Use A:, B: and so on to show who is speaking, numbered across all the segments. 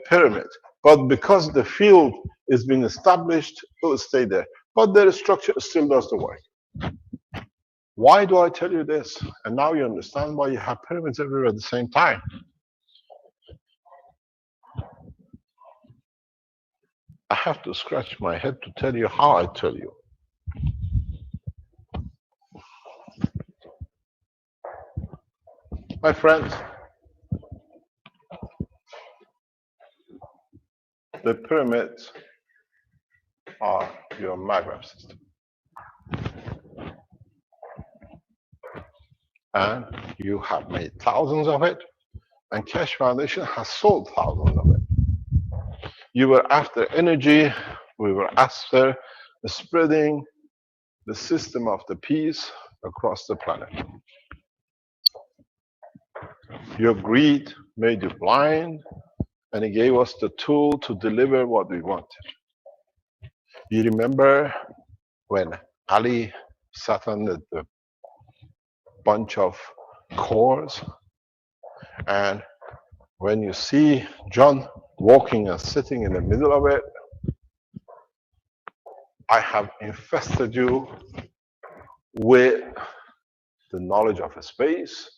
A: pyramid. But because the field is being established, it will stay there. But their structure still does the work. Why do I tell you this? And now you understand why you have pyramids everywhere at the same time. I have to scratch my head to tell you how I tell you. My friends, the pyramids are your Maghreb system. And you have made thousands of it, and Keshe Foundation has sold thousands of it. You were after energy, we were after the spreading the system of the peace across the planet. Your greed made you blind, and it gave us the tool to deliver what we wanted. You remember when Ali sat on the bunch of cores, and when you see John walking and sitting in the middle of it, I have infested you with the knowledge of a space,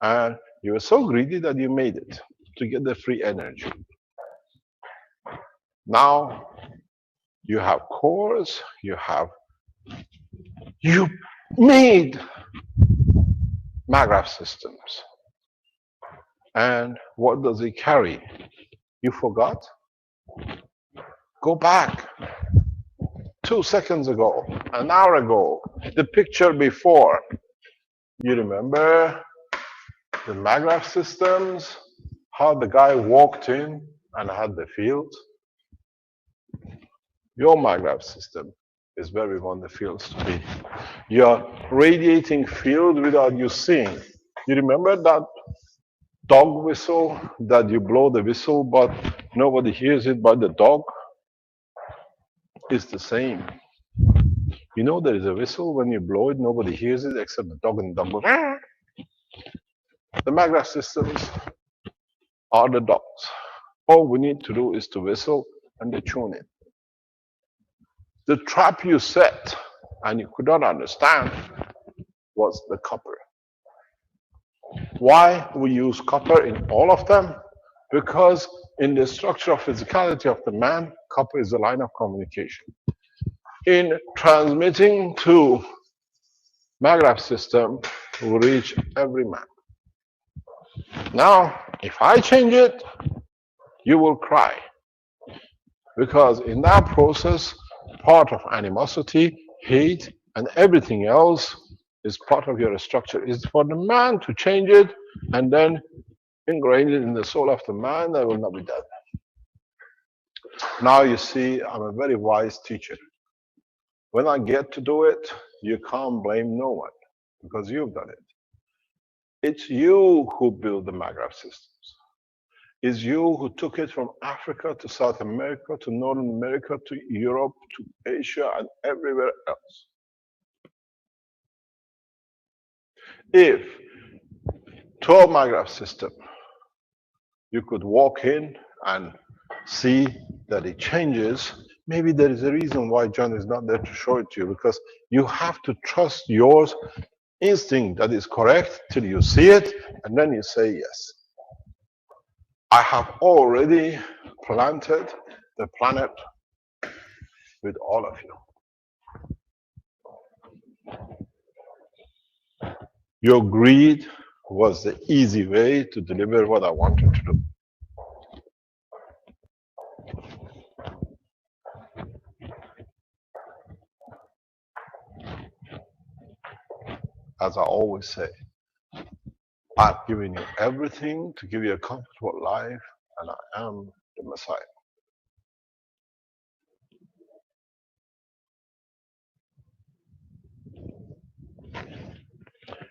A: and you were so greedy that you made it to get the free energy. Now you have cores, you made Maghreb systems. And what does it carry? You forgot? Go back 2 seconds ago, an hour ago, the picture before. You remember the Maghreb systems? How the guy walked in and had the field? Your Maghreb system is where we want the fields to be. You're radiating field without you seeing. You remember that dog whistle that you blow the whistle but nobody hears it but the dog? It's the same. You know there is a whistle, when you blow it nobody hears it except the dog, and the dog goes. The Maghreb systems are the dogs. All we need to do is to whistle and they tune in. The trap you set and you could not understand was the copper. Why we use copper in all of them? Because in the structure of physicality of the man, copper is the line of communication. In transmitting to Maghreb system, we reach every man. Now, if I change it, you will cry. Because in that process, part of animosity, hate, and everything else is part of your structure. It's for the man to change it and then ingrain it in the soul of the man. That will not be done. Now you see, I'm a very wise teacher. When I get to do it, you can't blame no one because you've done it. It's you who built the Maghreb systems. It's you who took it from Africa to South America to Northern America to Europe to Asia and everywhere else. If 12 Maghreb system, you could walk in and see that it changes, maybe there is a reason why John is not there to show it to you, because you have to trust your instinct that is correct till you see it, and then you say yes. I have already planted the planet with all of you. Your greed was the easy way to deliver what I wanted to do. As I always say, I've given you everything to give you a comfortable life, and I am the Messiah.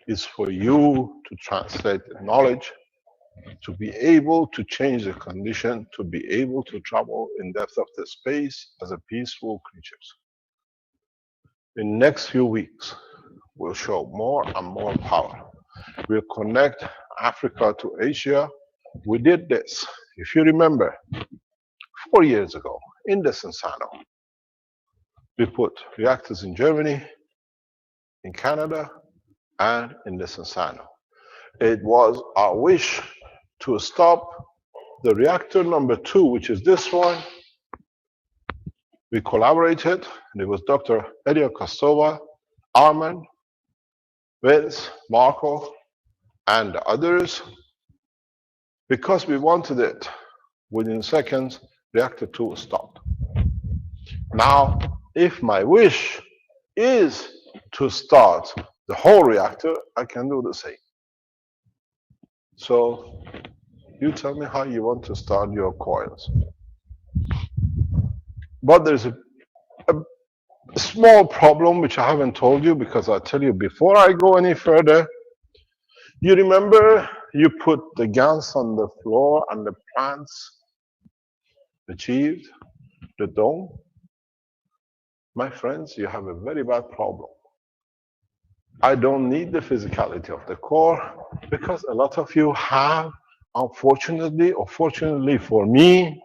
A: It's for you to translate the knowledge, to be able to change the condition, to be able to travel in depth of the space as a peaceful creatures. In next few weeks, we'll show more and more power. We'll connect Africa to Asia. We did this. If you remember, 4 years ago in Desenzano. We put reactors in Germany, in Canada, and in Desenzano. It was our wish to stop the reactor number 2, which is this one. We collaborated, and it was Dr. Elio Kostova, Arman, Vince, Marco, and others, because we wanted it. Within seconds, reactor 2 was stopped. Now, if my wish is to start the whole reactor, I can do the same. So, you tell me how you want to start your coils. But there's a small problem which I haven't told you, because I'll tell you before I go any further. You remember you put the GaNs on the floor and the plants achieved the dome? My friends, you have a very bad problem. I don't need the physicality of the core, because a lot of you have, unfortunately or fortunately for me,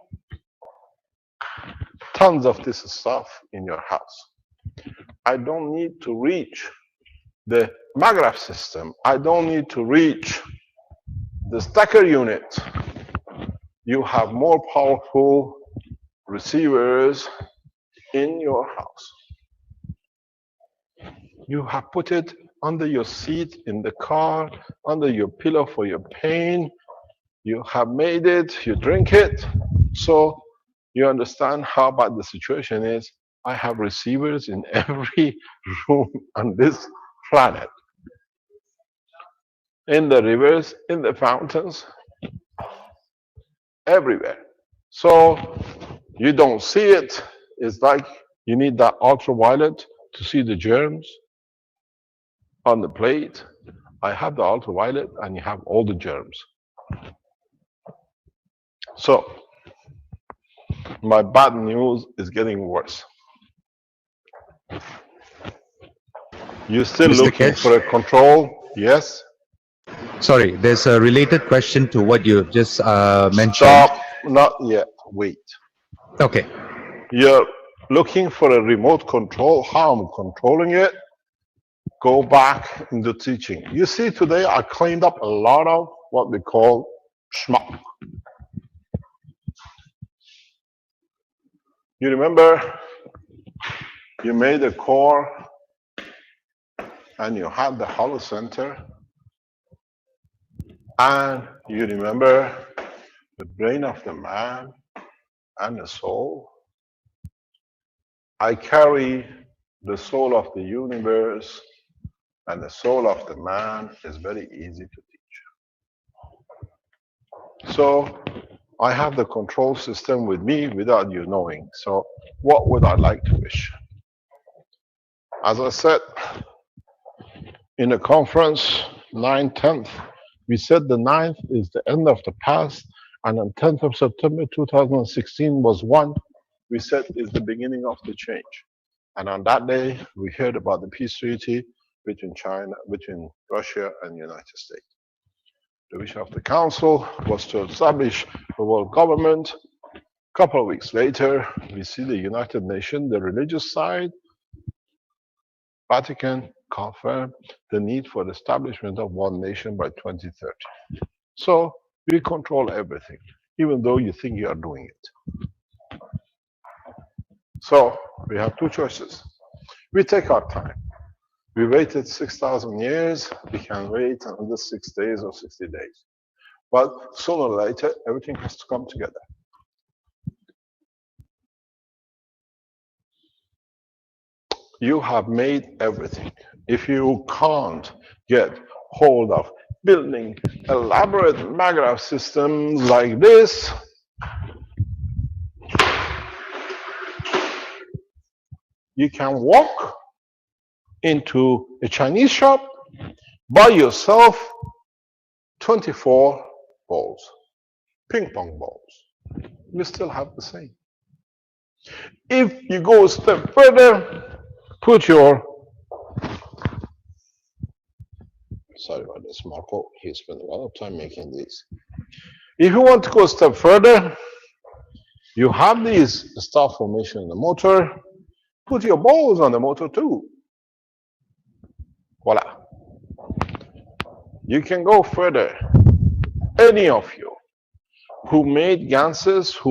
A: tons of this stuff in your house. I don't need to reach the MAGRAF system. I don't need to reach the stacker unit. You have more powerful receivers in your house. You have put it under your seat in the car, under your pillow for your pain. You have made it, you drink it. So you understand how bad the situation is. I have receivers in every room on this planet. In the rivers, in the fountains, everywhere. So you don't see it. It's like you need that ultraviolet to see the germs on the plate. I have the ultraviolet and you have all the germs. So my bad news is getting worse. You're still
B: Mr.
A: looking
B: Kesh?
A: for a control? Yes?
B: Sorry, there's a related question to what you just mentioned.
A: Stop. Not yet. Wait.
B: Okay.
A: You're looking for a remote control. How I'm controlling it? Go back into teaching. You see, today I cleaned up a lot of what we call schmuck. You remember you made a core and you had the hollow center, and you remember the brain of the man and the soul. I carry the soul of the universe, and the soul of the man is very easy to teach. So I have the control system with me without you knowing. So what would I like to wish? As I said in the conference, 9th, 10th, we said the 9th is the end of the past, and on 10th of September 2016 was 1. We said is the beginning of the change. And on that day, we heard about the peace treaty between Russia and the United States. The wish of the council was to establish a world government. A couple of weeks later, we see the United Nations, the religious side, Vatican confirmed the need for the establishment of one nation by 2030. So we control everything, even though you think you are doing it. So we have two choices. We take our time. We waited 6,000 years. We can wait another 6 days or 60 days. But sooner or later, everything has to come together. You have made everything. If you can't get hold of building elaborate MAGRAF systems like this, you can walk into a Chinese shop, buy yourself 24 balls, ping pong balls. You still have the same. If you go a step further, put your, sorry about this, Marco, he spent a lot of time making these. If you want to go a step further, You have these star formation in the motor, put your balls on the motor too. Voila. You can go further. Any of you who made Ganses, who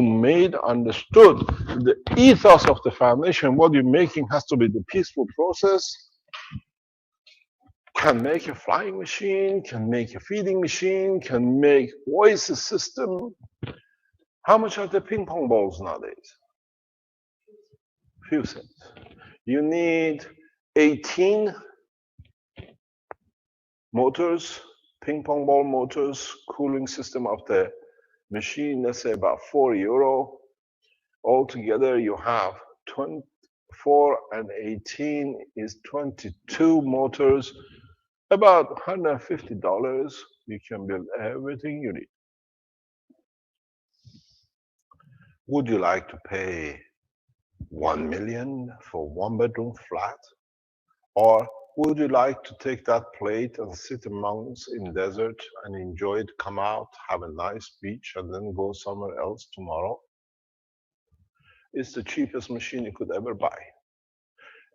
A: understood the ethos of the foundation, what you're making has to be the peaceful process, can make a flying machine, can make a feeding machine, can make voice system. How much are the ping pong balls nowadays? Few cents. You need 18 motors, ping pong ball motors, cooling system of the machine, let's say about €4. Altogether, you have 24 and 18 is 22 motors, about $150. You can build everything you need. Would you like to pay 1 million for 1-bedroom flat? Or would you like to take that plate and sit amongst in desert and enjoy it, come out, have a nice beach, and then go somewhere else tomorrow? It's the cheapest machine you could ever buy.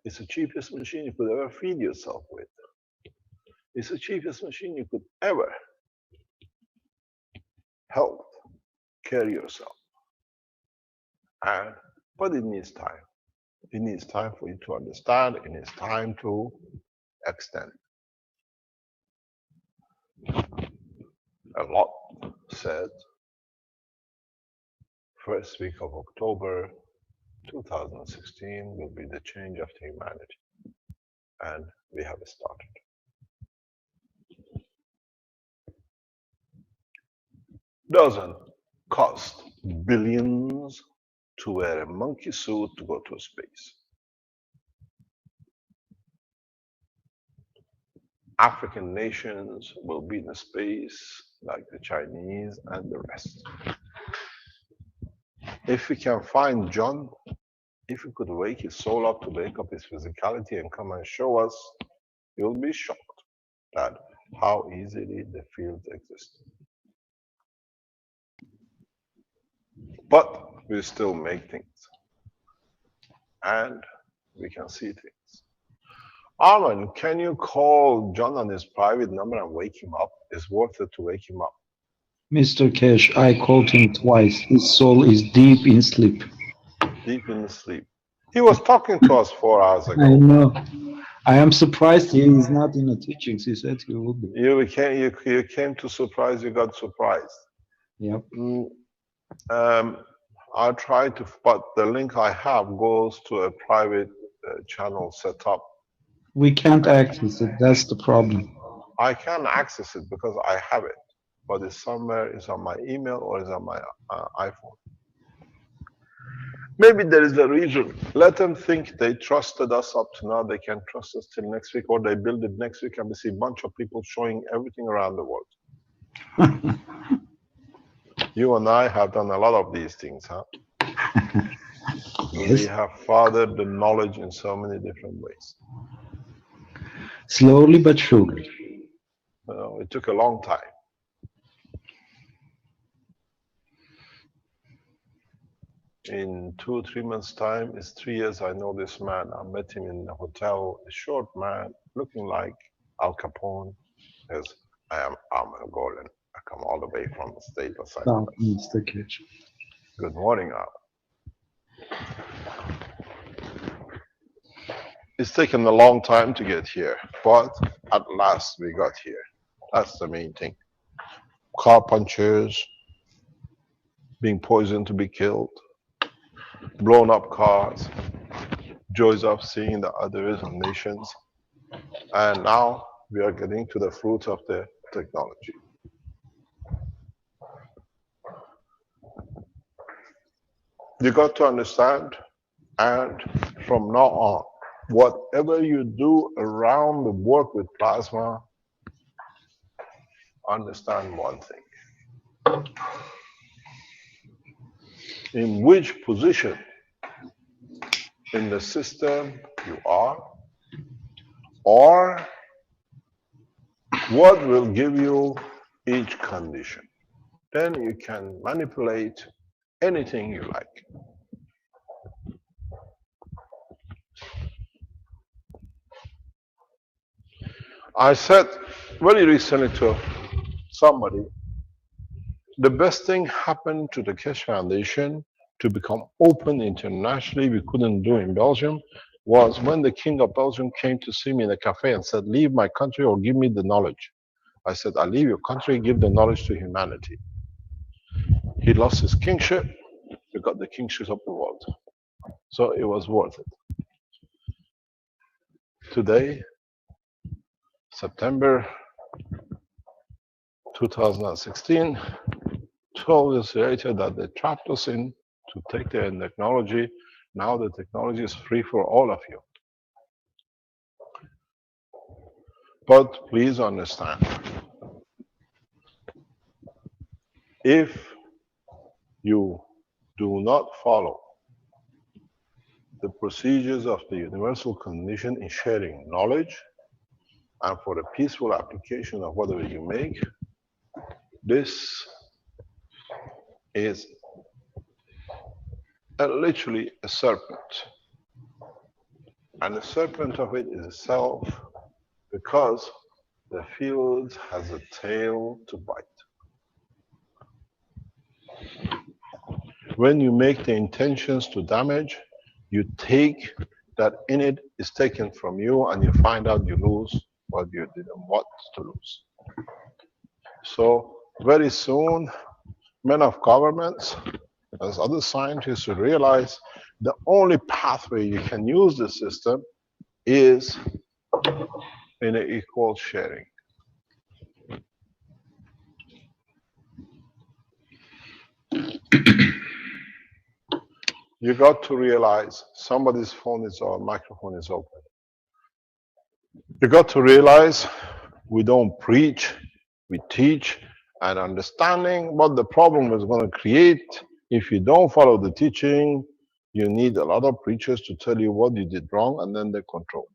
A: It's the cheapest machine you could ever feed yourself with. It's the cheapest machine you could ever help carry yourself. But it needs time. It needs time for you to understand. It needs time to extend. A lot said. First week of October 2016 will be the change of humanity. And we have started. Doesn't cost billions to wear a monkey suit to go to space. African nations will be in space like the Chinese and the rest. If we can find John, if we could wake his soul up to wake up his physicality and come and show us, you'll be shocked at how easily the fields exist. But we still make things. And we can see things. Armin, can you call John on his private number and wake him up? It's worth it to wake him up.
C: Mr. Cash, I called him twice. His soul is deep in sleep.
A: Deep in sleep. He was talking to us 4 hours ago.
C: I know. I am surprised he is not in the teachings. He said he will be.
A: You came to surprise, you got surprised.
C: Yep.
A: I'll try to, but the link I have goes to a private channel set up.
C: We can't access it. That's the problem.
A: I can access it because I have it, but it's somewhere, it's on my email or it's on my iPhone. Maybe there is a reason. Let them think they trusted us up to now. They can trust us till next week, or they build it next week and we see a bunch of people showing everything around the world. You and I have done a lot of these things, huh?
C: Yes.
A: We have fathered the knowledge in so many different ways.
C: Slowly but surely.
A: It took a long time. In 2 or 3 months' time, it's 3 years I know this man. I met him in a hotel, a short man, looking like Al Capone. As I am Armin Golden. I come all the way from the state of Cyprus.
C: Mr. Cash.
A: Good morning, Al. It's taken a long time to get here, but at last we got here. That's the main thing. Car punchers, being poisoned to be killed, blown up cars, joys of seeing the others and nations. And now we are getting to the fruits of the technology. You got to understand, and from now on, whatever you do around the work with plasma, understand one thing. In which position in the system you are, or what will give you each condition. Then you can manipulate anything you like. I said very recently to somebody, the best thing happened to the Keshe Foundation to become open internationally, we couldn't do in Belgium, was when the King of Belgium came to see me in a cafe and said, leave my country or give me the knowledge. I said, I'll leave your country, give the knowledge to humanity. He lost his kingship, we got the kingship of the world. So it was worth it. Today, September 2016, 12 years later that they trapped us in to take their technology. Now the technology is free for all of you. But please understand, if you do not follow the procedures of the universal condition in sharing knowledge and for the peaceful application of whatever you make, this is literally a serpent. And the serpent of it is itself because the field has a tail to bite. When you make the intentions to damage, you take that in it is taken from you and you find out you lose what you didn't want to lose. So very soon, men of governments, as other scientists will realize, the only pathway you can use the system is in an equal sharing. You got to realize somebody's phone is on, microphone is open. You got to realize we don't preach, we teach, and understanding what the problem is going to create. If you don't follow the teaching, you need a lot of preachers to tell you what you did wrong, and then they control.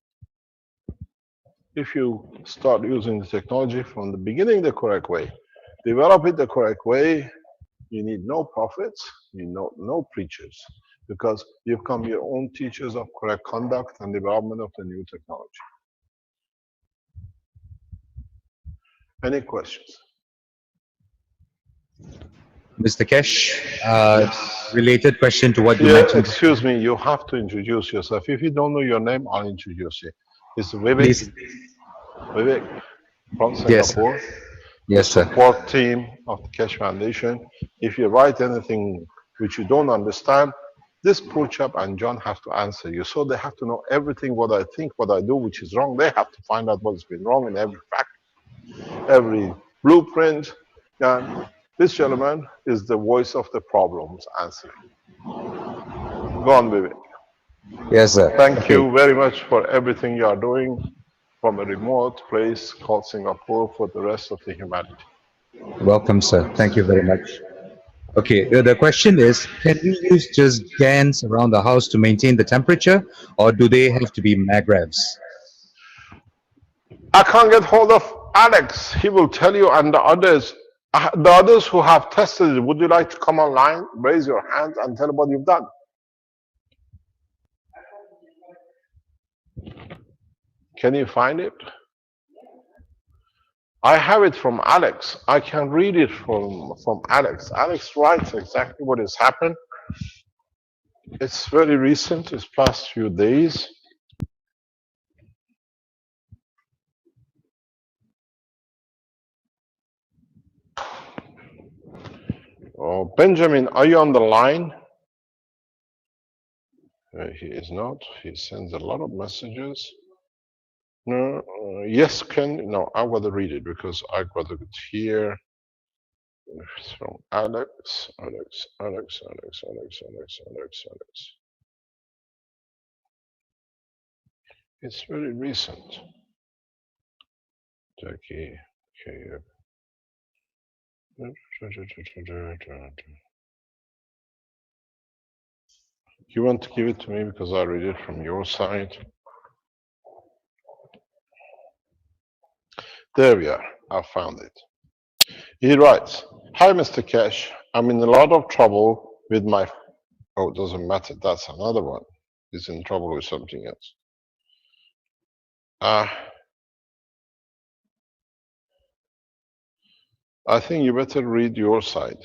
A: If you start using the technology from the beginning the correct way, develop it the correct way, you need no prophets, you need no preachers, because you become your own teachers of correct conduct and development of the new technology. Any questions?
B: Mr. Kesh,
A: Yes.
B: related question to what you
A: Yeah,
B: mentioned.
A: excuse me, you have to introduce yourself. If you don't know your name, I'll introduce you. It's Vivek.
B: Please.
A: Vivek from
B: Yes,
A: Singapore.
B: yes,
A: The
B: sir.
A: support team of the Keshe Foundation. If you write anything which you don't understand, this Pruchap and John have to answer you. So they have to know everything, what I think, what I do, which is wrong. They have to find out what's been wrong in every fact, every blueprint. And this gentleman is the voice of the problems answering. Go on, Vivek.
B: Yes, sir.
A: Thank
B: Okay.
A: you very much for everything you are doing from a remote place called Singapore for the rest of the humanity.
B: Welcome, sir. Thank you very much. Okay, the question is, can we use just GANs around the house to maintain the temperature, or do they have to be magrevs?
A: I can't get hold of Alex. He will tell you, and the others who have tested it, would you like to come online, raise your hand and tell what you've done? Can you find it? I have it from Alex. I can read it from Alex. Alex writes exactly what has happened. It's very recent, it's past few days. Oh, Benjamin, are you on the line? He is not. He sends a lot of messages. No, yes, Ken. No, I got to read it because I got it here. It's from Alex. It's very recent. Jackie. Okay. You want to give it to me because I read it from your side? There we are. I found it. He writes, "Hi, Mr. Kesh. I'm in a lot of trouble with my, oh, it doesn't matter. That's another one. He's in trouble with something else. I think you better read your side.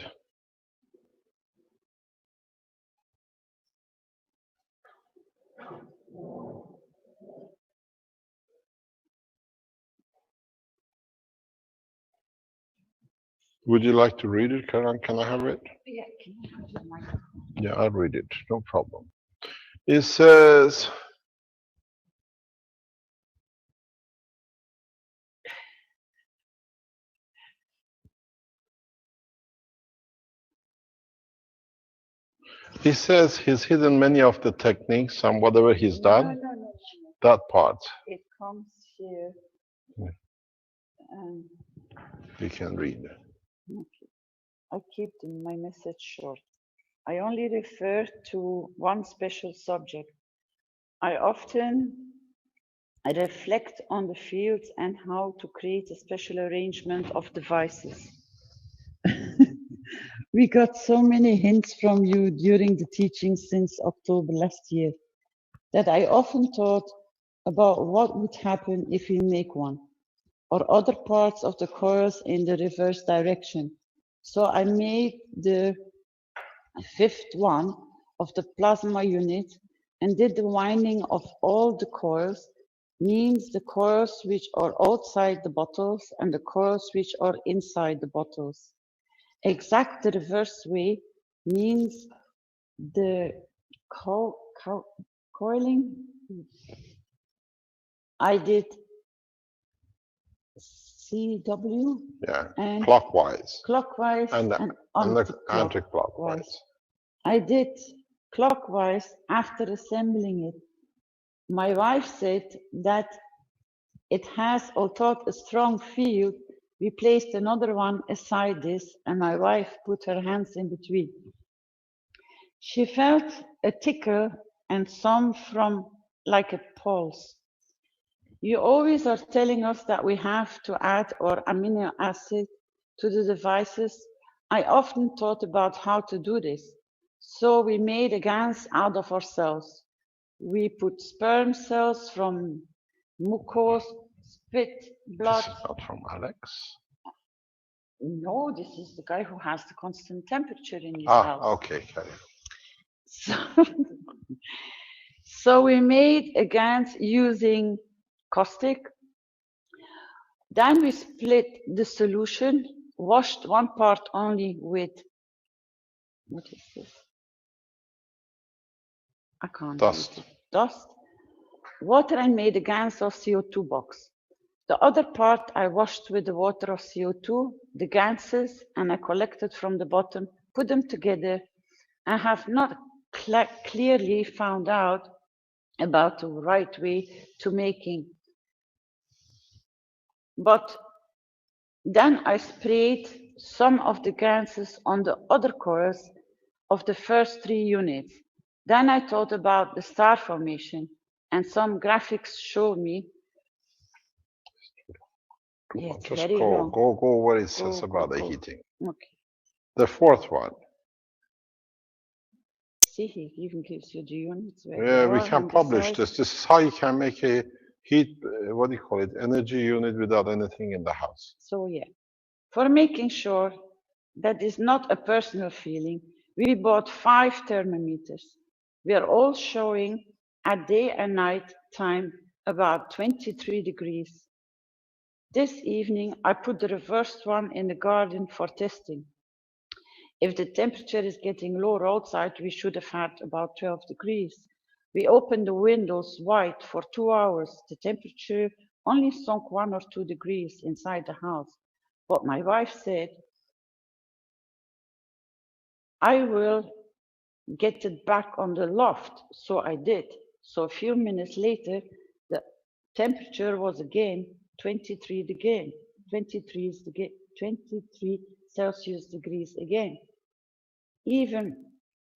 A: Would you like to read it, Karan? Can I have it?
D: Yeah, can you have your microphone?
A: Yeah, I'll read it. No problem. It says, he says he's hidden many of the techniques and whatever he's done,
D: No.
A: that part
D: It comes here.
A: Yeah.
D: Um,
A: you can read.
D: okay. I keep my message short. I only refer to one special subject. I often reflect on the fields and how to create a special arrangement of devices. We got so many hints from you during the teaching since October last year that I often thought about what would happen if we make one or other parts of the coils in the reverse direction. So I made the fifth one of the plasma unit and did the winding of all the coils, means the coils which are outside the bottles and the coils which are inside the bottles. Exact the reverse way means the coiling. I did CW
A: Yeah,
D: and
A: clockwise
D: clockwise
A: and anti-clockwise.
D: I did clockwise after assembling it. My wife said that it has, although a strong field, we placed another one aside this, and my wife put her hands in between. She felt a tickle and some from like a pulse. You always are telling us that we have to add our amino acid to the devices. I often thought about how to do this. So we made a GANs out of our cells. We put sperm cells from mucous, spit, blood.
A: This is not from Alex.
D: No, this is the guy who has the constant temperature in his house.
A: Okay.
D: So we made a GANs using caustic. Then we split the solution, washed one part only with, what is this? I can't.
A: Dust.
D: Dust. Water and made a GANs of CO2 box. The other part I washed with the water of CO2, the ganses, and I collected from the bottom, put them together. I have not clearly found out about the right way to making. But then I sprayed some of the ganses on the other coils of the first 3 units. Then I thought about the star formation, and some graphics showed me. Yeah, it's
A: Just
D: very long.
A: go what it says about the heating.
D: Okay.
A: The fourth one.
D: See, he even gives you the units.
A: Yeah, we can publish this. This is how you can make a heat, what do you call it, energy unit without anything in the house.
D: So yeah, for making sure that is not a personal feeling, we bought 5 thermometers. We are all showing at day and night time about 23 degrees. This evening, I put the reversed one in the garden for testing. If the temperature is getting lower outside, we should have had about 12 degrees. We opened the windows wide for 2 hours. The temperature only sunk 1 or 2 degrees inside the house. But my wife said, I will get it back on the loft. So I did. So a few minutes later, the temperature was again 23 Celsius degrees again. Even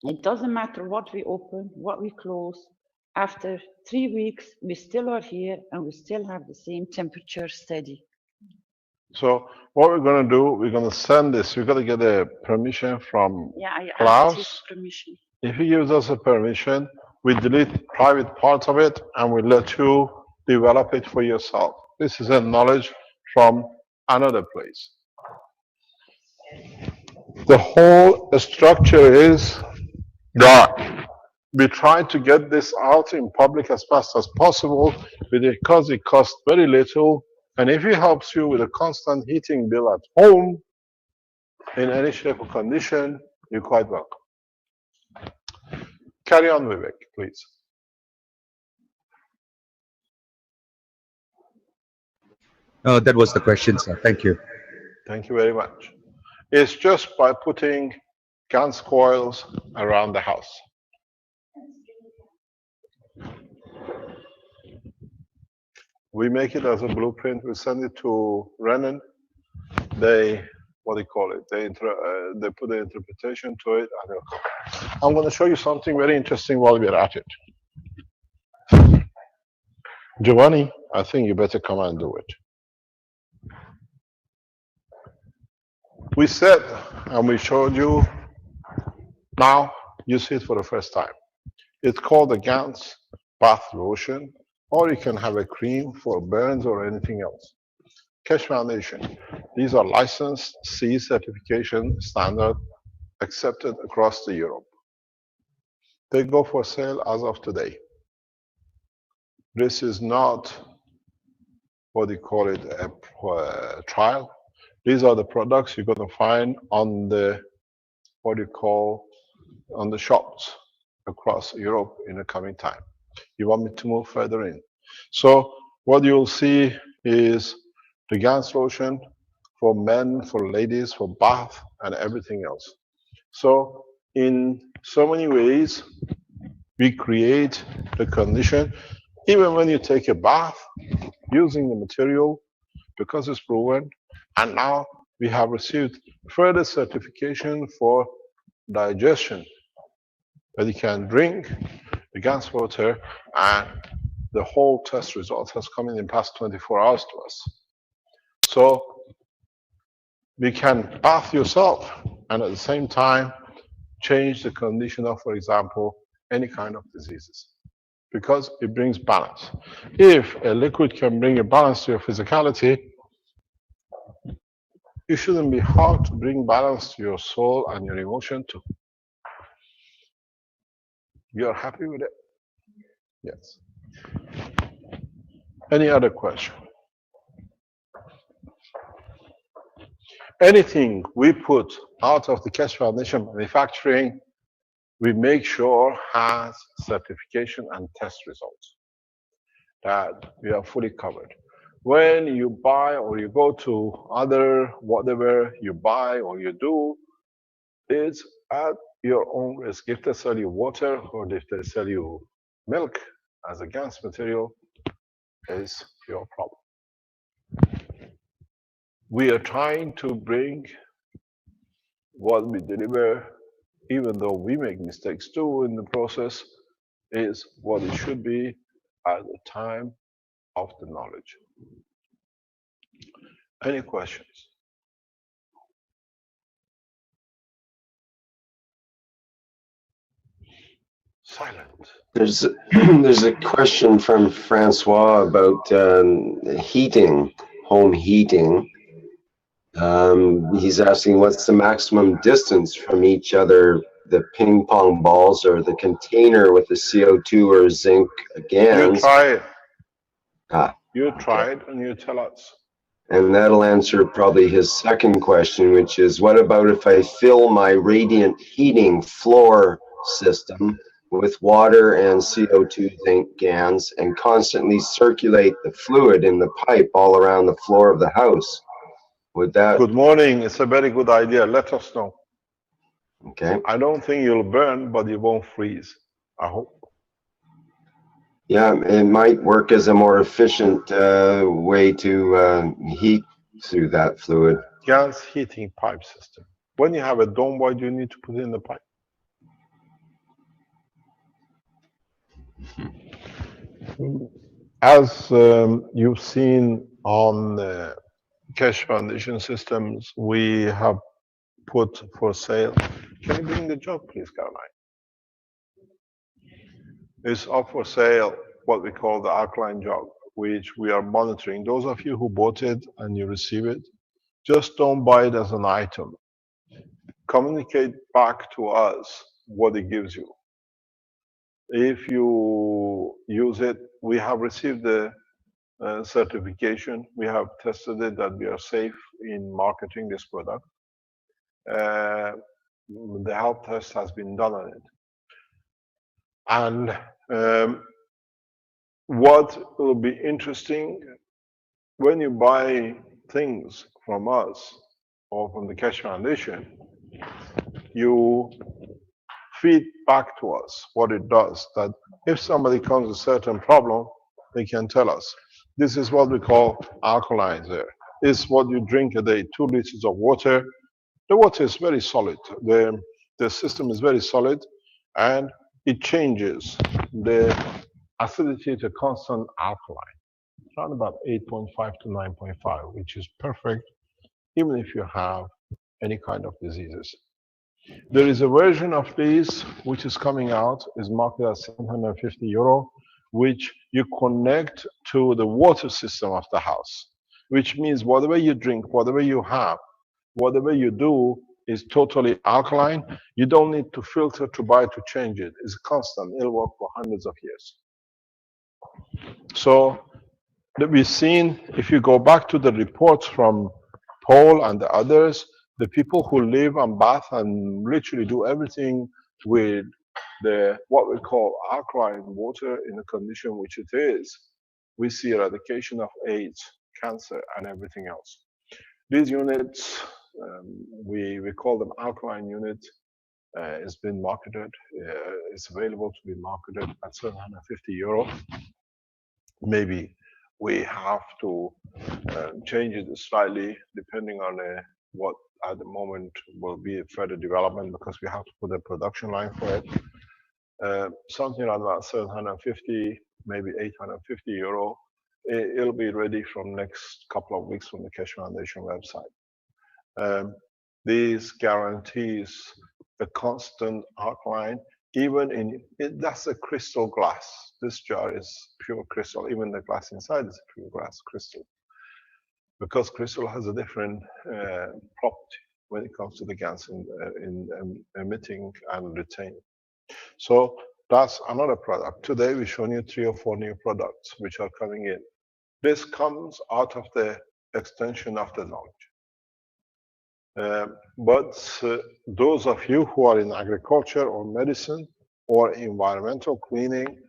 D: it doesn't matter what we open, what we close. After 3 weeks, we still are here and we still have the same temperature steady.
A: So what we're going to do, we're going to send this. We're going to get a permission from
D: Yeah, I asked
A: Klaus.
D: his permission.
A: If he gives us a permission, we delete private parts of it and we let you develop it for yourself. This is a knowledge from another place. The whole structure is that we try to get this out in public as fast as possible because it costs very little. And if it helps you with a constant heating bill at home, in any shape or condition, you're quite welcome. Carry on, Vivek, please.
B: That was the question, sir. Thank you.
A: Thank you very much. It's just by putting GANS coils around the house. We make it as a blueprint. We send it to Renan. They, what do you call it? They put the interpretation to it. And I'm going to show you something very interesting while we're at it. Giovanni, I think you better come and do it. We said, and we showed you, now you see it for the first time. It's called the GANS bath lotion, or you can have a cream for burns or anything else. Keshe Foundation, these are licensed CE certification standard accepted across the Europe. They go for sale as of today. This is not, what do you call it, a trial. These are the products you're going to find on the, what do you call, on the shops across Europe in the coming time. You want me to move further in? So what you'll see is the GANS lotion for men, for ladies, for bath, and everything else. So in so many ways, we create the condition, even when you take a bath, using the material, because it's proven, and now we have received further certification for digestion, that you can drink the GANS water, and the whole test result has come in the past 24 hours to us. So we can bath yourself and at the same time change the condition of, for example, any kind of diseases, because it brings balance. If a liquid can bring a balance to your physicality, it shouldn't be hard to bring balance to your soul and your emotion too. You're happy with it? Yes. Any other question? Anything we put out of the Keshe Foundation manufacturing, we make sure has certification and test results, that we are fully covered. When you buy or you go to other, whatever you buy or you do, it's at your own risk. If they sell you water or if they sell you milk as a GANS material, is your problem. We are trying to bring what we deliver, even though we make mistakes too in the process, is what it should be at the time of the knowledge. Any questions? Silent.
E: There's a question from Francois about heating, home heating. He's asking what's the maximum distance from each other, the ping pong balls or the container with the CO2 or zinc GANS.
A: You try it.
E: Ah,
A: You try it and you tell us.
E: and that'll answer probably his second question, which is what about if I fill my radiant heating floor system with water and CO2 zinc GANS and constantly circulate the fluid in the pipe all around the floor of the house? Would that?
A: Good morning. It's a very good idea. Let us know.
E: Okay.
A: I don't think you'll burn, but you won't freeze. I hope.
E: Yeah, it might work as a more efficient way to heat through that fluid.
A: GANS heating pipe system. When you have a dome, why do you need to put it in the pipe? As you've seen on Keshe Foundation systems we have put for sale. Can you bring the jug, please, Caroline? It's up for sale, what we call the alkaline jug, which we are monitoring. Those of you who bought it and you receive it, just don't buy it as an item. Communicate back to us what it gives you. If you use it, we have received the certification. We have tested it that we are safe in marketing this product. The health test has been done on it. And what will be interesting, when you buy things from us or from the Keshe Foundation, you feed back to us what it does, that if somebody comes with a certain problem, they can tell us. This is what we call alkalizer. It's what you drink a day, 2 liters of water. The water is very solid. The system is very solid, and it changes the acidity to constant alkaline. It's around about 8.5 to 9.5, which is perfect, even if you have any kind of diseases. There is a version of this which is coming out, is marketed at €750, which you connect to the water system of the house, which means whatever you drink, whatever you have, whatever you do is totally alkaline. You don't need to filter to buy to change it. It's constant. It'll work for hundreds of years. So that we've seen, if you go back to the reports from Paul and the others, the people who live and bath and literally do everything with the what we call alkaline water in the condition which it is, we see eradication of AIDS, cancer, and everything else. These units, we call them alkaline units, it's been marketed, it's available to be marketed at €750. Maybe we have to change it slightly depending on what at the moment will be further development, because we have to put a production line for it. Something around about 750, maybe €850. It'll be ready from next couple of weeks from the Keshe Foundation website. These guarantees a constant alkaline, even in it. That's a crystal glass. This jar is pure crystal. Even the glass inside is pure glass crystal, because crystal has a different property when it comes to the gas in emitting and retaining. So that's another product. Today we've shown you 3 or 4 new products which are coming in. This comes out of the extension of the knowledge. But those of you who are in agriculture or medicine or environmental cleaning,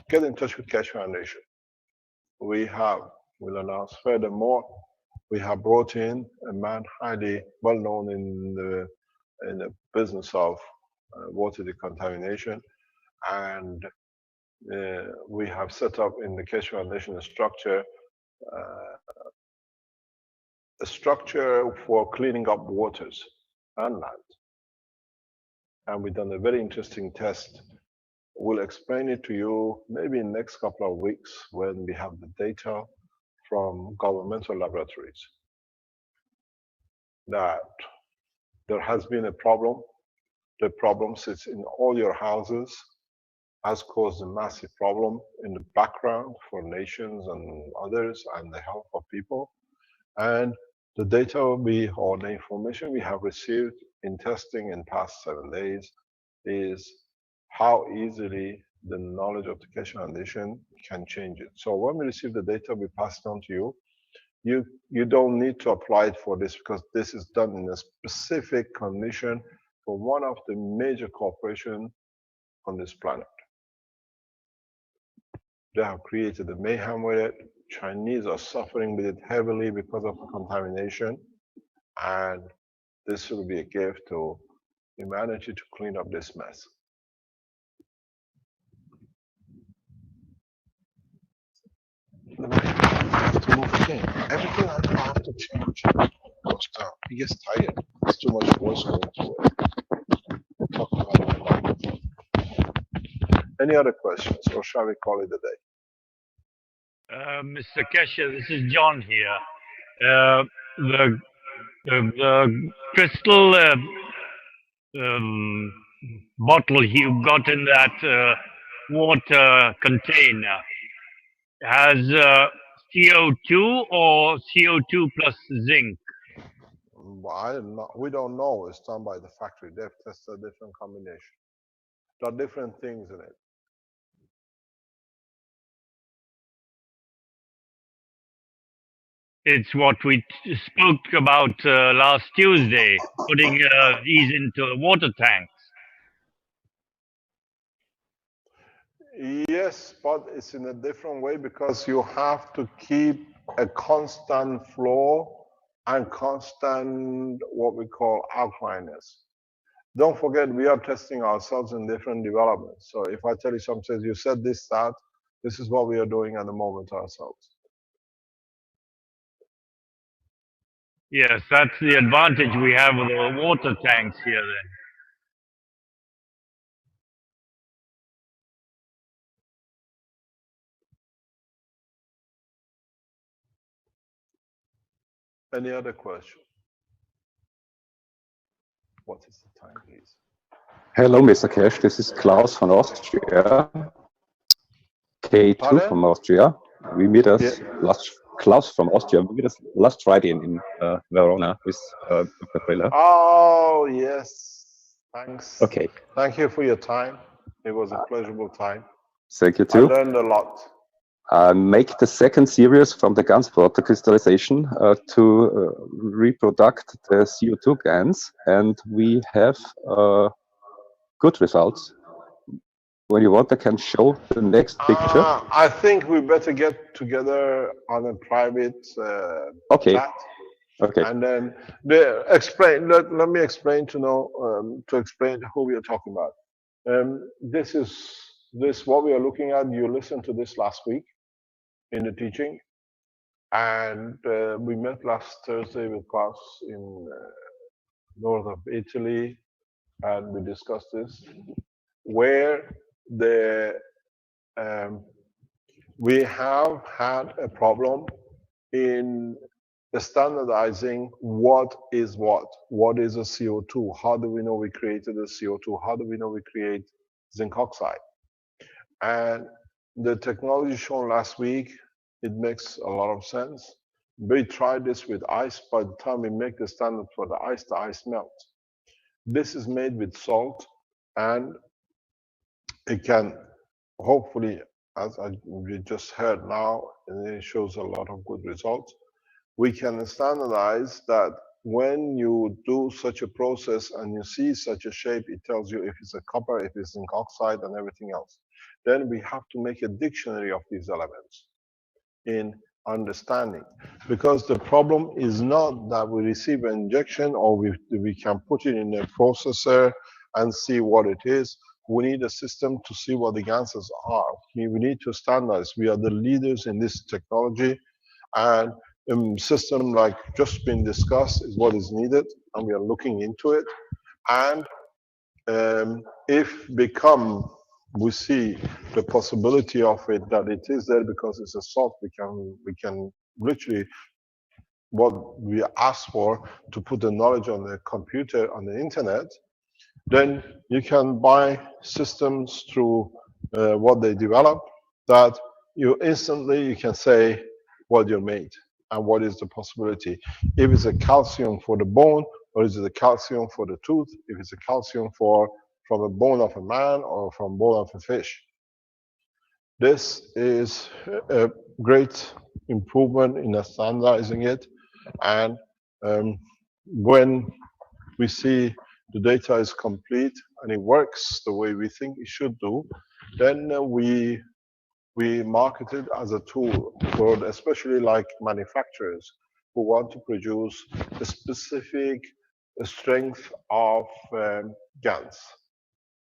A: get in touch with Keshe Foundation. We'll announce furthermore, we have brought in a man highly well known in the business of water decontamination, and we have set up in the Keshe Foundation a structure for cleaning up waters and land. And we've done a very interesting test. We'll explain it to you maybe in the next couple of weeks when we have the data from governmental laboratories, that there has been a problem. The problem sits in all your houses, has caused a massive problem in the background for nations and others and the health of people. And the data will be, or the information we have received in testing in past 7 days, is how easily the knowledge of the Keshe Foundation can change it. So when we receive the data, we pass it on to you. You don't need to apply it for this, because this is done in a specific condition for one of the major corporations on this planet. They have created a mayhem with it. Chinese are suffering with it heavily because of the contamination, and this will be a gift to humanity to clean up this mess. I have to move again. Everything I do, I have to change. Goes down. He gets tired. It's too much voice going to it. Talk about my microphone. Any other questions, or shall we call it a day?
F: Mr. Keshe, this is John here. the crystal um, bottle you got in that water container has CO2 or CO2 plus zinc?
A: We don't know. It's done by the factory. They've tested a different combination. There are different things in it.
F: It's what we spoke about last Tuesday, putting these into the water tanks.
A: Yes, but it's in a different way because you have to keep a constant flow and constant what we call alkalineness. Don't forget, we are testing ourselves in different developments. So if I tell you something, you said this, that, this is what we are doing at the moment ourselves.
F: Yes, that's the advantage we have with the water tanks here then.
A: Any other question? What is the time, please?
G: Hello, Mr. Cash. This is Klaus from Austria. K2
A: Pardon?
G: from Austria. We meet us
A: Yeah.
G: Klaus from Austria. We meet us last Friday in Verona with Dr. Briller.
A: Oh, yes. Thanks.
G: Okay.
A: Thank you for your time. It was a pleasurable time.
G: Thank you
A: I
G: too.
A: learned a lot.
G: Make the second series from the GANs water crystallization to reproduct the CO2 GANs, and we have good results. When you want, I can show the next picture.
A: I think we better get together on a private
G: Okay.
A: chat.
G: Okay.
A: And then let me explain to explain who we are talking about. This what we are looking at. You listened to this last week in the teaching, and we met last Thursday with class in north of Italy, and we discussed this, where we have had a problem in the standardizing what is a CO2, how do we know we created a CO2, how do we know we create zinc oxide. And the technology shown last week, it makes a lot of sense. We tried this with ice. By the time we make the standard for the ice melts. This is made with salt, and it can hopefully, as we just heard now, and it shows a lot of good results. We can standardize that when you do such a process and you see such a shape, it tells you if it's a copper, if it's zinc oxide, and everything else. Then we have to make a dictionary of these elements in understanding, because the problem is not that we receive an injection or we can put it in a processor and see what it is. We need a system to see what the answers are. We need to standardize. We are the leaders in this technology, and a system like just been discussed is what is needed, and we are looking into it. And if we see the possibility of it, that it is there because it's a salt, we can literally what we ask for to put the knowledge on the computer, on the internet, then you can buy systems through what they develop, that you can say what you made and what is the possibility. If it's a calcium for the bone, or is it a calcium for the tooth, if it's a calcium from a bone of a man or from bone of a fish. This is a great improvement in standardizing it, and when we see the data is complete and it works the way we think it should do, then we market it as a tool for especially like manufacturers who want to produce a specific strength of GANs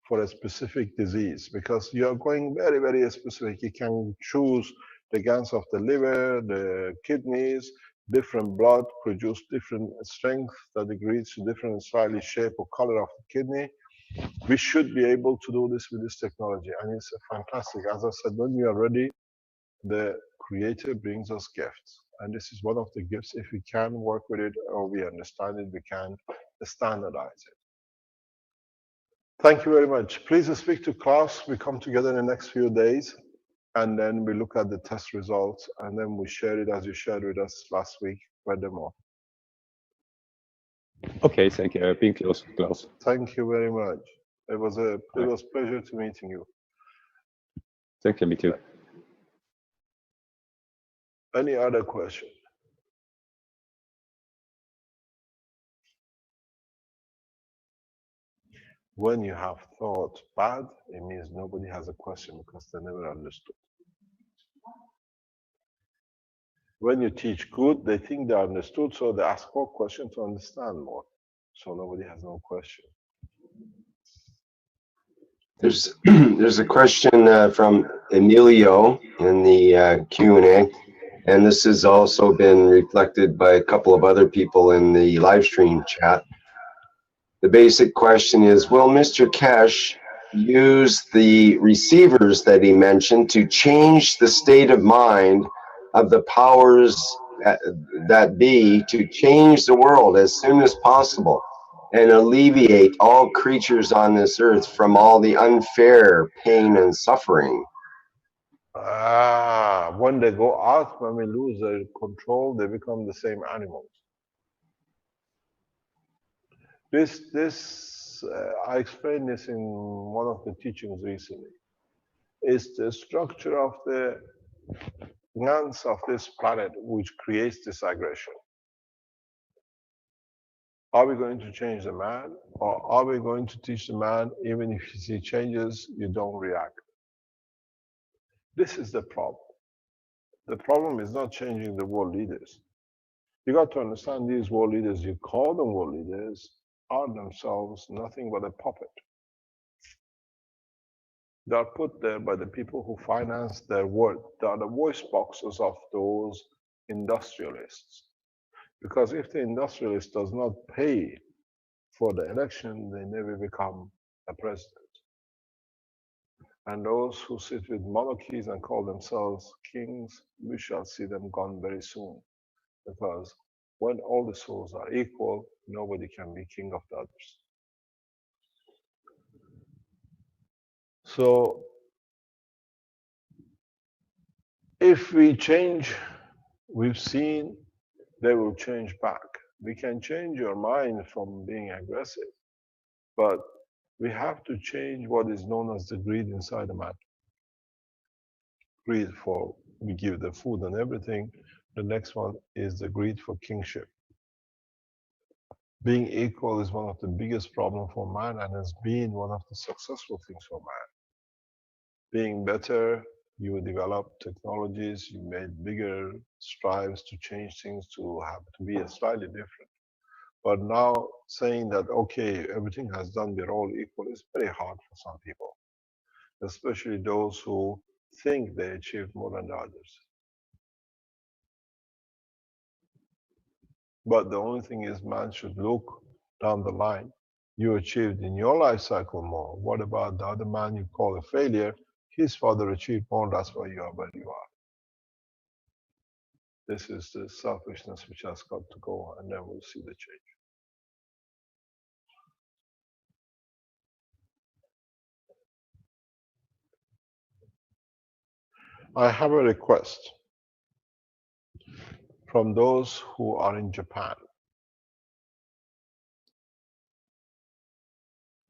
A: for a specific disease, because you are going very, very specific. You can choose the GANs of the liver, the kidneys, different blood produce different strength that agrees to different slightly shape or color of the kidney. We should be able to do this with this technology, and it's fantastic. As I said, when we are ready, the Creator brings us gifts. And this is one of the gifts. If we can work with it or we understand it, we can standardize it. Thank you very much. Please speak to class. We come together in the next few days and then we look at the test results and then we share it as you shared with us last week. Furthermore.
G: Okay, thank you. Being close, Klaus.
A: Thank you very much. It was a pleasure to meeting you.
G: Thank you, me too.
A: Any other question? When you have thought bad, it means nobody has a question because they never understood. When you teach good, they think they understood, so they ask more questions to understand more. So nobody has no question.
E: There's a question from Emilio in the Q&A, and this has also been reflected by a couple of other people in the live stream chat. The basic question is, will Mr. Keshe use the receivers that he mentioned to change the state of mind of the powers that be to change the world as soon as possible and alleviate all creatures on this earth from all the unfair pain and suffering?
A: When they go out, when we lose their control, they become the same animals. I explained this in one of the teachings recently. It's the structure of the glands of this planet which creates this aggression. Are we going to change the man, or are we going to teach the man, even if you see changes, you don't react? This is the problem. The problem is not changing the world leaders. You got to understand these world leaders, you call them world leaders, are themselves nothing but a puppet. They are put there by the people who finance their work. They are the voice boxes of those industrialists. Because if the industrialist does not pay for the election, they never become a president. And those who sit with monarchies and call themselves kings, we shall see them gone very soon. Because when all the souls are equal, nobody can be king of the others. So, if we change, we've seen they will change back. We can change your mind from being aggressive, but we have to change what is known as the greed inside the man. Greed for, we give the food and everything. The next one is the greed for kingship. Being equal is one of the biggest problems for man and has been one of the successful things for man. Being better, you develop technologies, you made bigger strives to change things to have to be slightly different. But now saying that, okay, everything has done, we're all equal, is very hard for some people, especially those who think they achieved more than the others. But the only thing is, man should look down the line. You achieved in your life cycle more. What about the other man you call a failure? His father achieved more, that's why you are where you are. This is the selfishness which has got to go, and then we'll see the change. I have a request from those who are in Japan.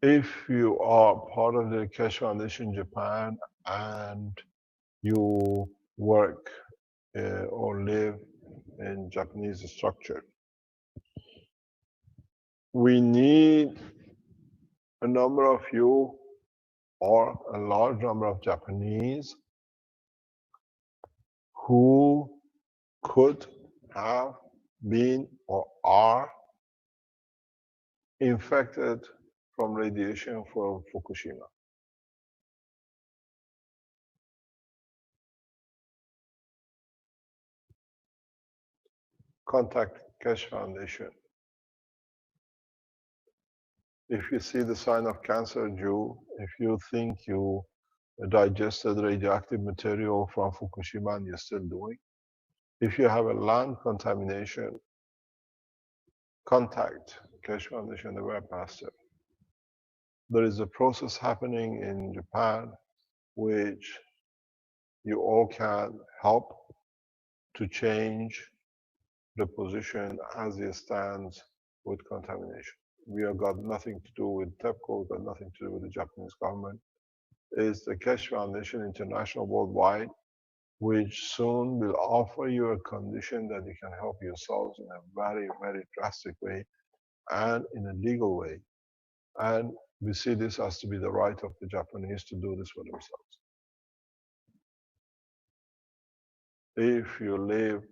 A: If you are part of the Keshe Foundation Japan and you work or live in Japanese structure, we need a number of you or a large number of Japanese who could have been or are infected from radiation from Fukushima. Contact Keshe Foundation. If you see the sign of cancer, if you think you digested radioactive material from Fukushima and you're still doing. If you have a land contamination, contact Keshe Foundation, the webmaster. There is a process happening in Japan which you all can help to change the position as it stands with contamination. We have got nothing to do with TEPCO, got nothing to do with the Japanese government. It's the Keshe Foundation International Worldwide, which soon will offer you a condition that you can help yourselves in a very, very drastic way and in a legal way. And we see this as to be the right of the Japanese to do this for themselves. If you live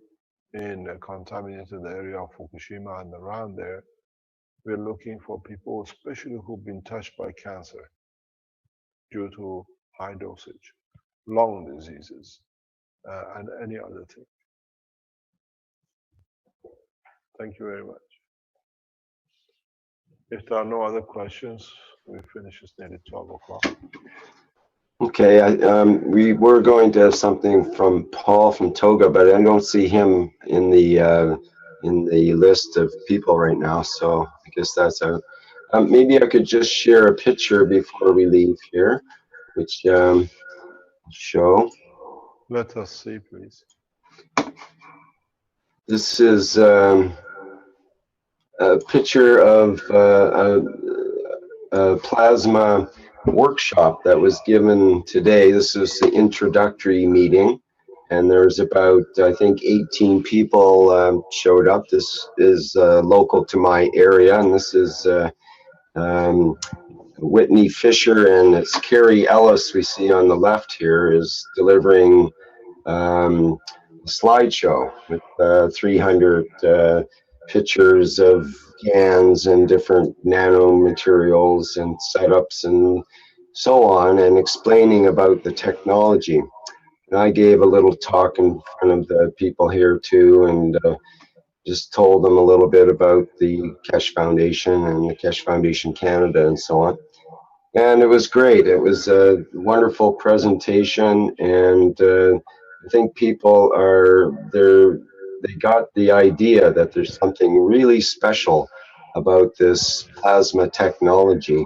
A: in a contaminated area of Fukushima and around there, we're looking for people, especially who've been touched by cancer due to high dosage, lung diseases, and any other thing. Thank you very much. If there are no other questions, we finish. It's nearly 12 o'clock.
E: Okay, we were going to have something from Paul from Toga, but I don't see him in the list of people right now, so I guess that's out. Maybe I could just share a picture before we leave here, which show.
A: Let us see, please.
E: This is a picture of a plasma workshop that was given today. This was the introductory meeting, and there's about, I think, 18 people showed up. This is local to my area, and this is Whitney Fisher, and it's Carrie Ellis we see on the left here is delivering a slideshow with 300 pictures of GANs and different nanomaterials and setups and so on, and explaining about the technology. And I gave a little talk in front of the people here too, and just told them a little bit about the Keshe Foundation and the Keshe Foundation Canada and so on. And it was great. It was a wonderful presentation, and I think people they got the idea that there's something really special about this plasma technology.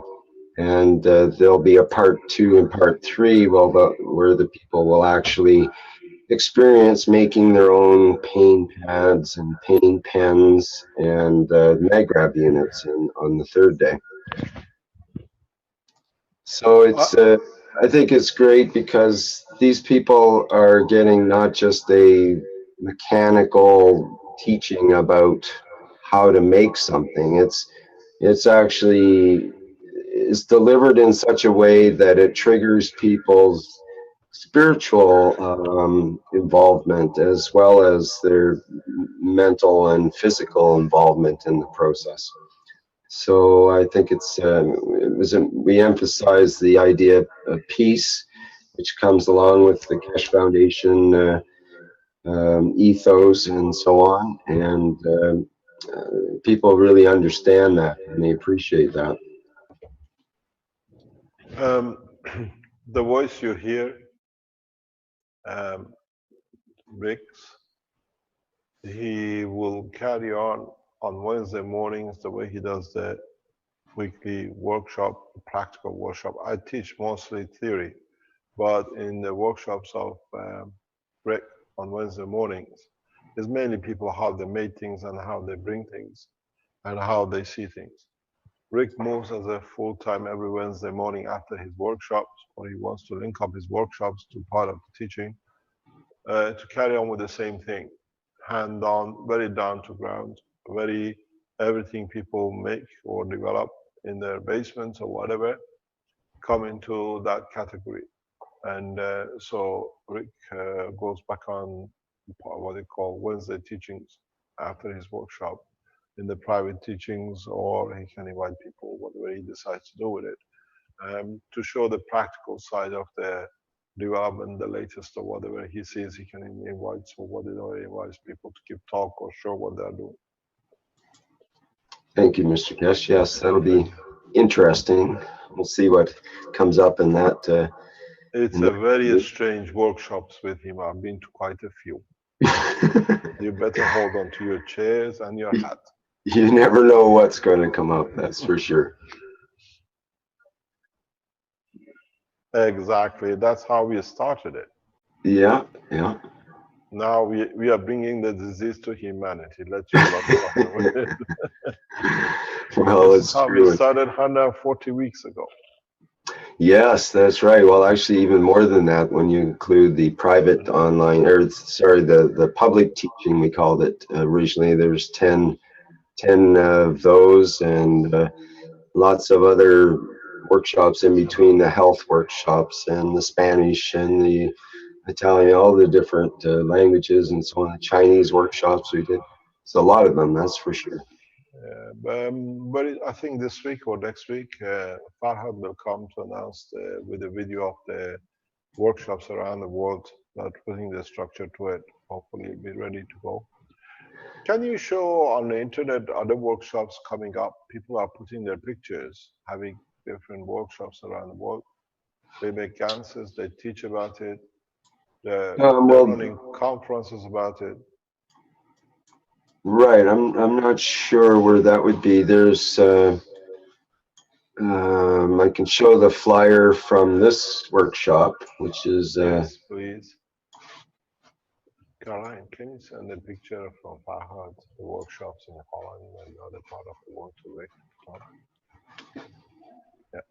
E: And there'll be a part 2 and part 3 where the people will actually experience making their own pain pads and pain pens and MagGrab units on the 3rd day. So it's I think it's great because these people are getting not just a mechanical teaching about how to make something. It's actually delivered in such a way that it triggers people's spiritual involvement as well as their mental and physical involvement in the process. So I think we emphasize the idea of peace, which comes along with the Keshe Foundation ethos and so on, and people really understand that and they appreciate that.
A: The voice you hear, Ricks, he will carry on Wednesday mornings the way he does the weekly workshop, practical workshop. I teach mostly theory, but in the workshops of Rick on Wednesday mornings, it's mainly people how they made things and how they bring things and how they see things. Rick moves as a full-time every Wednesday morning after his workshops, or he wants to link up his workshops to part of the teaching, to carry on with the same thing, hand on, very down to ground, very everything people make or develop in their basements or whatever come into that category. And so Rick goes back on what they call Wednesday teachings after his workshop in the private teachings, or he can invite people, whatever he decides to do with it, to show the practical side of the development, the latest or whatever he sees he can invite. So whatever he invites people to give talk or show what they're doing.
E: Thank you, Mr. Keshe. Yes, that'll be interesting. We'll see what comes up in that
A: It's a very strange workshops with him. I've been to quite a few. You better hold on to your chairs and your hat.
E: You never know what's going to come up, that's for sure.
A: Exactly. That's how we started it.
E: Yeah, yeah.
A: Now we are bringing the disease to humanity. Let's just not with it.
E: Well,
A: This is
E: it's
A: how
E: true.
A: we started 140 weeks ago.
E: Yes, that's right. Well, actually, even more than that, when you include the private online, or sorry, the public teaching, we called it originally. There's 10 of those, and lots of other workshops in between, the health workshops and the Spanish and the Italian, all the different languages and so on. The Chinese workshops we did. It's a lot of them, that's for sure.
A: I think this week or next week, Farhad will come to announce with a video of the workshops around the world, not putting the structure to it. Hopefully, it'll be ready to go. Can you show on the internet other workshops coming up? People are putting their pictures, having different workshops around the world. They make ganses, they teach about it. They're
E: Well,
A: running conferences about it.
E: right. I'm not sure where that would be. There's I can show the flyer from this workshop, which is
A: Yes, please. Caroline, can you send a picture from Farhad, the workshops in Holland and the other part of the world to Rick? Yeah.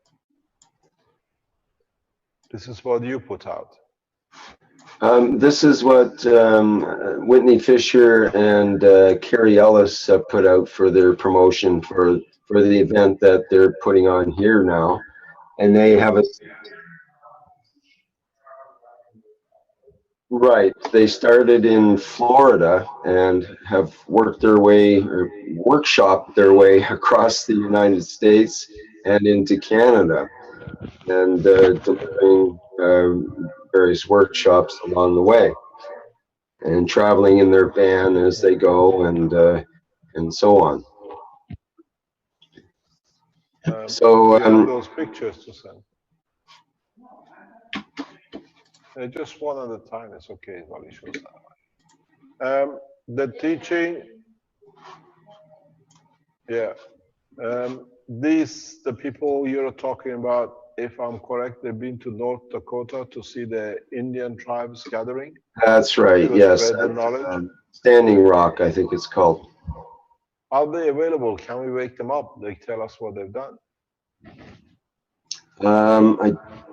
A: This is what you put out.
E: this is what Whitney Fisher and Carrie Ellis put out for their promotion for the event that they're putting on here now, and they have a right. They started in Florida and have worked their way or workshopped their way across the United States and into Canada, and delivering various workshops along the way, and traveling in their van as they go, and so on. So
A: Do you have those pictures to send? Just one at a time. It's okay while he shows that. The teaching, yeah. The people you're talking about, if I'm correct, they've been to North Dakota to see the Indian tribes gathering.
E: that's right.
A: To
E: Yes,
A: spread the knowledge.
E: Standing Rock, I think it's called.
A: Are they available? Can we wake them up? They tell us what they've done.
E: I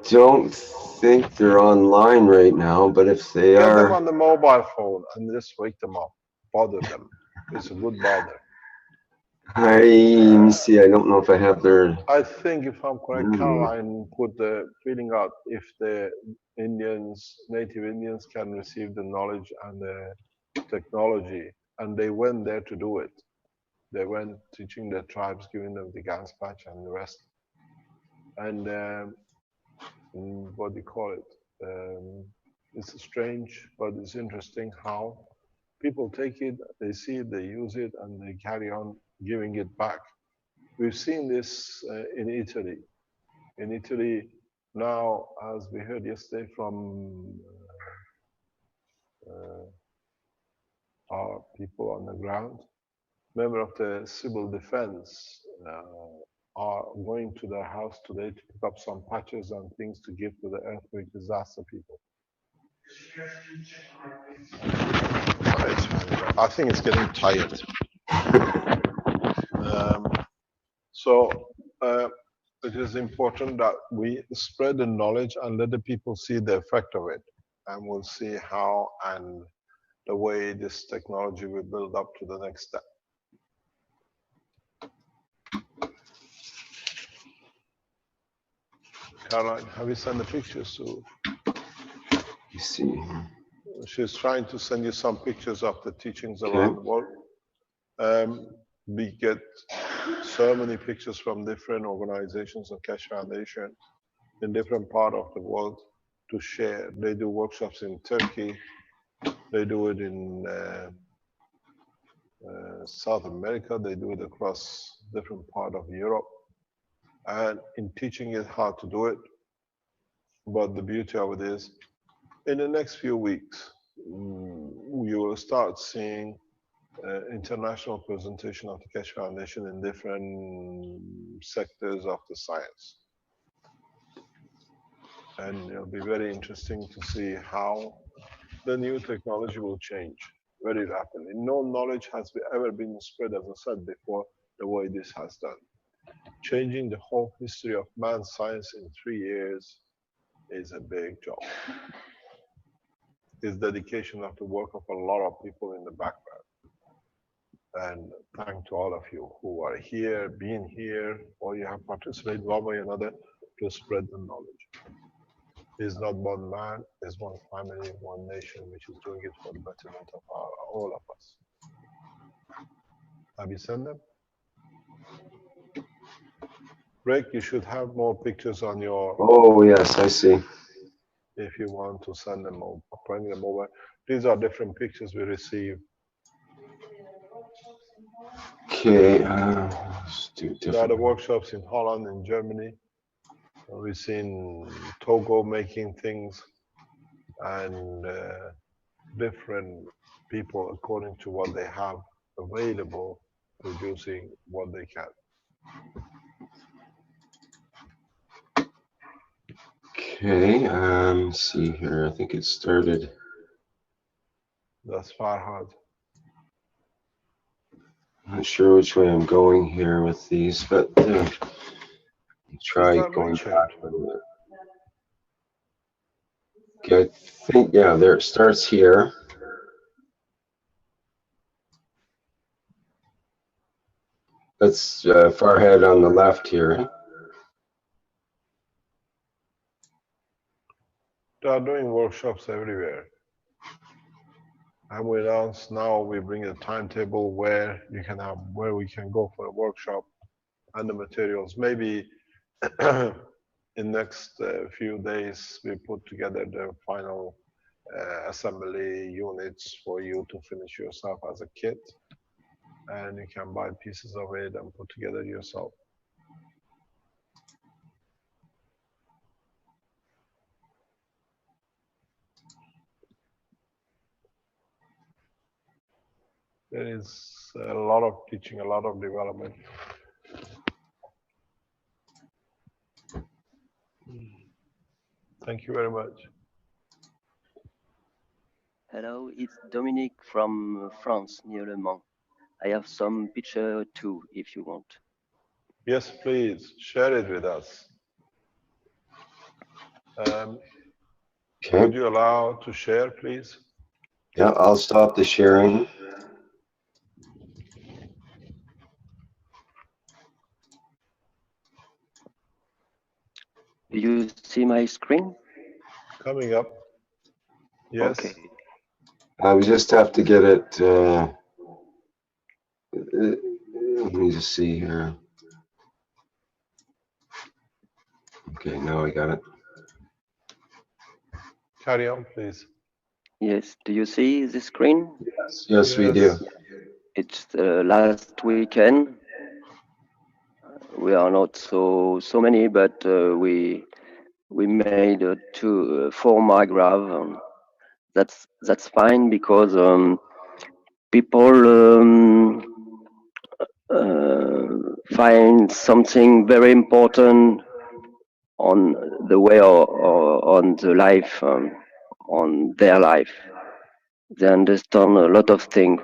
E: don't think they're online right now, but if they
A: Get them
E: are,
A: on the mobile phone and just wake them up. Bother them. It's a good bother.
E: let me see. I don't know if I have their.
A: I think if I'm correct, Caroline put the feeling out if the Indians, native Indians can receive the knowledge and the technology, and they went there to do it. They went teaching the tribes, giving them the gas patch and the rest. And what do you call it? It's strange, but it's interesting how people take it, they see it, they use it, and they carry on giving it back. We've seen this in Italy. In Italy, now, as we heard yesterday from our people on the ground, member of the civil defense are going to their house today to pick up some patches and things to give to the earthquake disaster people. I think it's getting tired. So it is important that we spread the knowledge and let the people see the effect of it. And we'll see how and the way this technology will build up to the next step. Caroline, have you sent the pictures to?
E: You see.
A: She's trying to send you some pictures of the teachings around the world. We get so many pictures from different organizations of Keshe Foundation in different parts of the world to share. They do workshops in Turkey. They do it in South America. They do it across different parts of Europe. And in teaching it how to do it, But the beauty of it is, in the next few weeks, you will start seeing international presentation of the Keshe Foundation in different sectors of the science. And it'll be very interesting to see how the new technology will change very rapidly. No knowledge has ever been spread, as I said before, the way this has done. Changing the whole history of man's science in 3 years is a big job. It's dedication of the work of a lot of people in the background. And thank to all of you who are here, being here, or you have participated one way or another to spread the knowledge. It's not one man, it's one family, one nation, which is doing it for the betterment of all of us. Have you sent them? Rick, you should have more pictures on your,
E: Oh, yes, I see.
A: if you want to send them over, bring them over. These are different pictures we received.
E: Okay, let's do
A: There are the
E: different.
A: workshops in Holland and Germany. We've seen Togo making things and different people according to what they have available, producing what they can.
E: Okay, let's see here. I think it started.
A: That's Farhad.
E: Not sure which way I'm going here with these, but try
A: Is that
E: going
A: Richard?
E: back a little bit. Okay, I think, yeah, there it starts here. That's Farhad on the left here.
A: They are doing workshops everywhere. And we announced now we bring a timetable where you can have, where we can go for a workshop and the materials. Maybe in next few days, we put together the final assembly units for you to finish yourself as a kit. And you can buy pieces of it and put together yourself. There is a lot of teaching, a lot of development. Thank you very much.
H: Hello, it's Dominique from France, near Le Mans. I have some picture too, if you want.
A: Yes, please share it with us.
E: Okay,
A: Would you allow to share, please?
E: yeah, I'll stop the sharing.
H: Do you see my screen?
A: Coming up. Yes.
H: Okay.
E: We just have to get it. Let me just see here. Okay, now I got it.
A: Carry on, please.
H: Yes, do you see the screen?
E: Yes, we do.
H: It's the last weekend. We are not so many, but we made 4 MyGrav. That's fine because people find something very important on the way or on the life, on their life. They understand a lot of things.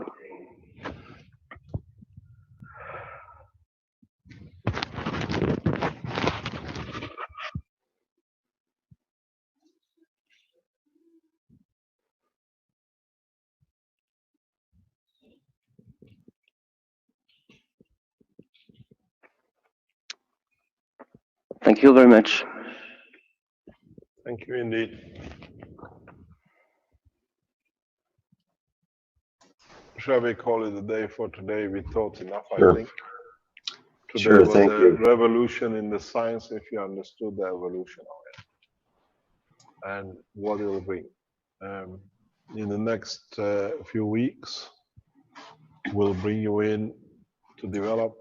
H: Thank you very much.
A: Thank you indeed. Shall we call it a day for today? We thought enough,
E: Sure.
A: I think. Today
E: Sure,
A: was
E: thank
A: a
E: you.
A: revolution in the science, if you understood the evolution of it and what it will bring. In the next few weeks, we'll bring you in to develop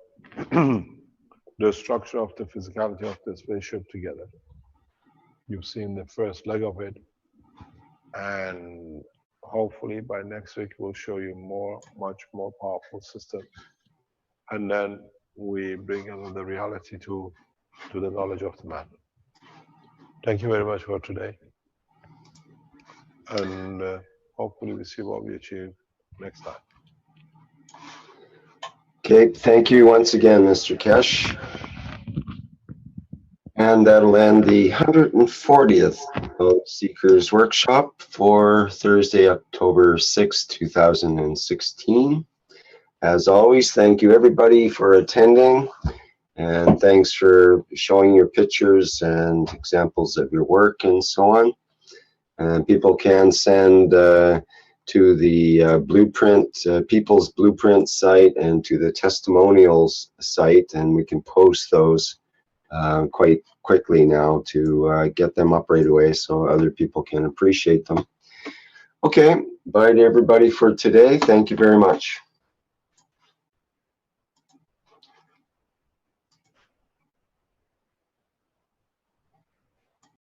A: the structure of the physicality of the spaceship together. You've seen the first leg of it. And hopefully by next week, we'll show you much more powerful system. And then we bring another reality to the knowledge of the man. Thank you very much for today. And hopefully we see what we achieve next time.
E: Okay, thank you once again, Mr. Kesh. And that'll end the 140th Boat Seekers Workshop for Thursday, October 6, 2016. As always, thank you everybody for attending, and thanks for showing your pictures and examples of your work and so on. And people can send to the Blueprint, People's Blueprint site and to the Testimonials site, and we can post those quite quickly now to get them up right away so other people can appreciate them. Okay, bye to everybody for today. Thank you very much.